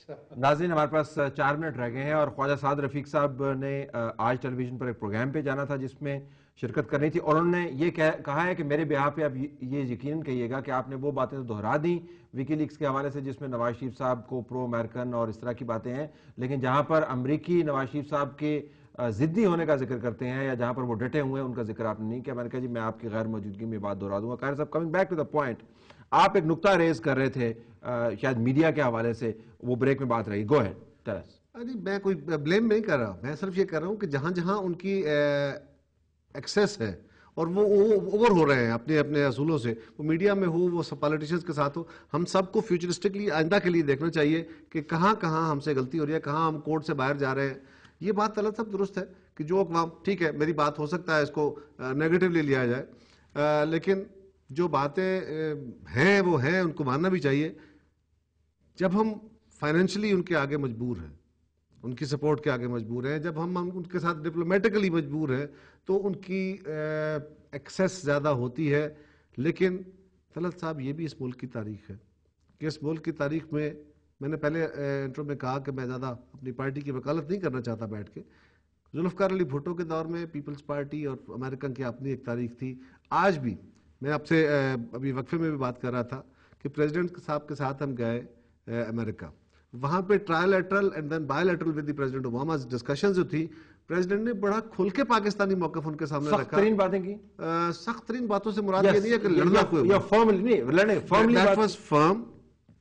ناظرین ہمارے پاس 4 منٹ رہ گئے ہیں اور خواجہ سعد رفیق صاحب نے آج ٹیلی ویژن پر ایک پروگرام پہ جانا تھا جس میں شرکت کرنی تھی، اور انہوں نے یہ کہا ہے کہ میرے بیہاف پہ اب یہ یقیناً کہیے گا کہ آپ نے وہ باتیں تو دہرا دیں ویکی لیکس کے حوالے سے جس میں نواز شریف صاحب کو پرو امریکن اور اس طرح کی باتیں ہیں، لیکن جہاں پر امریکی نواز شریف صاحب کے ضدی ہونے کا ذکر کرتے ہیں یا جہاں پر وہ ڈٹے ہوئے ہیں ان کا ذکر آپ نے نہیں کیا۔ میں نے کہا جی میں آپ کی غیر موجودگی میں بات دہرا دوں گا۔ قاہر صاحب coming back to the point, آپ ایک نقطہ ریز کر رہے تھے شاید میڈیا کے حوالے سے، وہ بریک میں بات رہی، گو ہیڈ ٹیل اس۔ نہیں، میں کوئی بلیم نہیں کر رہا، میں صرف یہ کر رہا ہوں کہ جہاں جہاں ان کی ایکسیس ہے اور وہ اوور ہو رہے ہیں اپنے اصولوں سے، وہ میڈیا میں ہو، وہ سب پالیٹیشنز کے ساتھ ہو، ہم سب کو فیوچرسٹکلی آئندہ کے لیے دیکھنا چاہیے کہ کہاں کہاں ہم سے غلطی ہو رہی ہے، کہاں ہم کوڈ سے باہر جا رہے ہیں۔ یہ بات طلعت صاحب درست ہے کہ جو اقوام، ٹھیک ہے میری بات ہو سکتا ہے اس کو نیگیٹولی لیا جائے، لیکن جو باتیں ہیں وہ ہیں، ان کو ماننا بھی چاہیے۔ جب ہم فائنینشلی ان کے آگے مجبور ہیں، ان کی سپورٹ کے آگے مجبور ہیں، جب ہم ان کے ساتھ ڈپلومیٹکلی مجبور ہیں تو ان کی ایکسیس زیادہ ہوتی ہے۔ لیکن طلعت صاحب یہ بھی اس ملک کی تاریخ ہے کہ اس ملک کی تاریخ میں نے پہلے انٹرو میں کہا کہ میں زیادہ اپنی پارٹی کی وکالت نہیں کرنا چاہتا بیٹھ کے۔ ذوالفقار علی بھٹو کے دور میں پیپلز پارٹی اور امریکن کی اپنی ایک تاریخ تھی۔ آج بھی میں آپ سے ابھی وقفے میں بھی بات کر رہا تھا کہ پریزیڈنٹ صاحب کے ساتھ ہم گئے امریکہ، وہاں پہ trilateral and then bilateral with the president Obama discussion جو تھی، پریزیڈنٹ نے بڑا کھل کے پاکستانی موقف ان کے سامنے رکھا۔ سخت ترین باتیں کی، سخت ترین باتوں سے مراد یہ نہیں ہے کہ لڑنا کوئی، یا فارملی نہیں لڑنے، formally that was firm,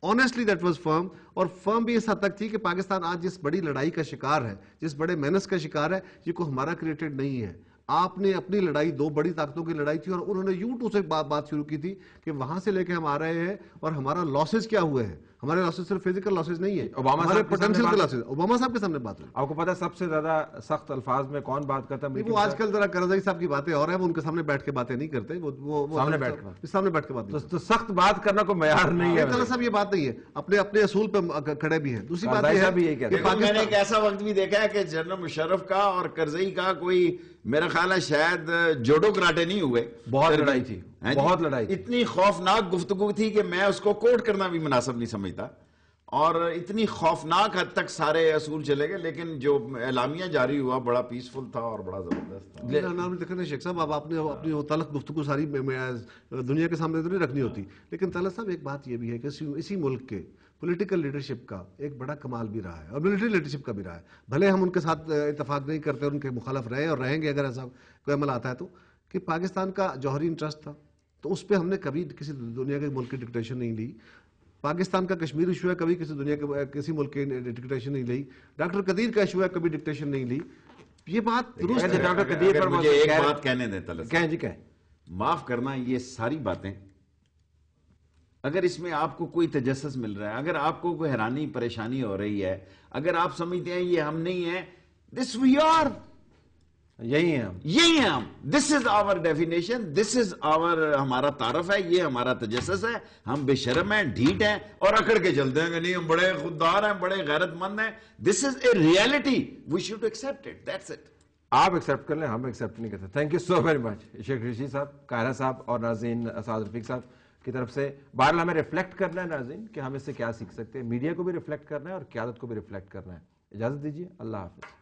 honestly that was firm, اور فرم بھی اس حد تک تھی کہ پاکستان آج جس بڑی لڑائی کا شکار ہے، جس بڑے مینس کا شکار ہے، یہ کوئی ہمارا کریٹڈ نہیں ہے۔ آپ نے اپنی لڑائی، دو بڑی طاقتوں کی لڑائی تھی، اور انہوں نے یو2 سے بات شروع کی تھی کہ وہاں سے لے کے ہم آ رہے ہیں اور ہمارا لاسز کیا ہوئے ہیں۔ ہمارے لاسز صرف فزیکل لاسز نہیں ہے، ہمارے پوٹینشیل کے لاسز۔ اوباما صاحب کے سامنے بات ہوئی۔ آپ کو پتا سب سے زیادہ سخت الفاظ میں کون بات کرتا ہے؟ وہ آج کل ذرا کرزئی صاحب کی باتیں اور ہیں، وہ ان کے سامنے بیٹھ کے باتیں نہیں کرتے، وہ سامنے بیٹھ کے بات نہیں۔ تو سخت بات کرنا کوئی معیار نہیں ہے۔ طلعت صاحب یہ بات نہیں ہے، اپنے اصول پہ کھڑے بھی ہیں۔ دوسری بات یہ ہے کہ میں نے ایک ایسا وقت بھی دیکھا ہے کہ جنرل مشرف کا اور کرزئی کا کوئی، میرا خیال ہے شاید جوڈو کراٹے نہیں ہوئے، بہت لڑائی تھی، بہت لڑائی، اتنی خوفناک گفتگو تھی کہ میں اس کو کوٹ کرنا بھی مناسب نہیں سمجھتا، اور اتنی خوفناک حد تک سارے اصول چلے گئے، لیکن جو اعلامیہ جاری ہوا بڑا پیسفل تھا اور بڑا زبردست تھا۔ دیکھیں شیخ صاحب، اب آپ نے اپنی وہ تلخ گفتگو ساری دنیا کے سامنے تو نہیں رکھنی ہوتی، لیکن طلعت صاحب ایک بات یہ بھی ہے کہ اسی ملک کے پولیٹیکل لیڈرشپ کا ایک بڑا کمال بھی رہا ہے، اور ملٹری لیڈرشپ کا بھی رہا ہے۔ بھلے ہم ان کے ساتھ اتفاق نہیں کرتے، ان کے مخالف رہے اور رہیں گے اگر ایسا کوئی عمل آتا ہے تو، کہ پاکستان کا جوہری انٹرسٹ تھا تو اس پہ ہم نے کبھی کسی دنیا کے ملک کی ڈکٹیشن نہیں لی۔ پاکستان کا کشمیر ایشو ہے، کبھی کسی دنیا کے کسی ملک کی ڈکٹیشن نہیں لی۔ ڈاکٹر قدیر کا ایشو ہے، کبھی ڈکٹیشن نہیں لی۔ یہ بات درست ہے۔ ڈاکٹر قدیر پر مجھے ایک بات کہنے دیں طلعت، کہیں جی کہیں، معاف کرنا، یہ ساری باتیں اگر اس میں آپ کو کوئی تجسس مل رہا ہے، اگر آپ کو کوئی حیرانی پریشانی ہو رہی ہے، اگر آپ سمجھتے ہیں یہ ہم نہیں ہیں، دس وی آر، یہی ہیں ہم، یہی ہیں ہم، دس از آور ڈیفینیشن، دس از آور، ہمارا تعارف ہے، یہ ہمارا تجسس ہے۔ ہم بے شرم ہیں، ڈھیٹ ہیں اور اکڑ کے چلتے ہیں کہ نہیں ہم بڑے خوددار ہیں، بڑے غیرت مند ہیں۔ This is a reality, we should accept it, that's it. آپ ایکسیپٹ کر لیں، ہم ایکسیپٹ نہیں کرتے۔ Thank you so very much Sheikh Rashid صاحب، قاہرہ صاحب اور ناظرین سعد رفیق صاحب کی طرف سے۔ بہرحال ہمیں ریفلیکٹ کرنا ہے ناظرین کہ ہم اس سے کیا سیکھ سکتے ہیں، میڈیا کو بھی ریفلیکٹ کرنا ہے اور قیادت کو بھی ریفلیکٹ کرنا ہے۔ اجازت دیجیے، اللہ حافظ۔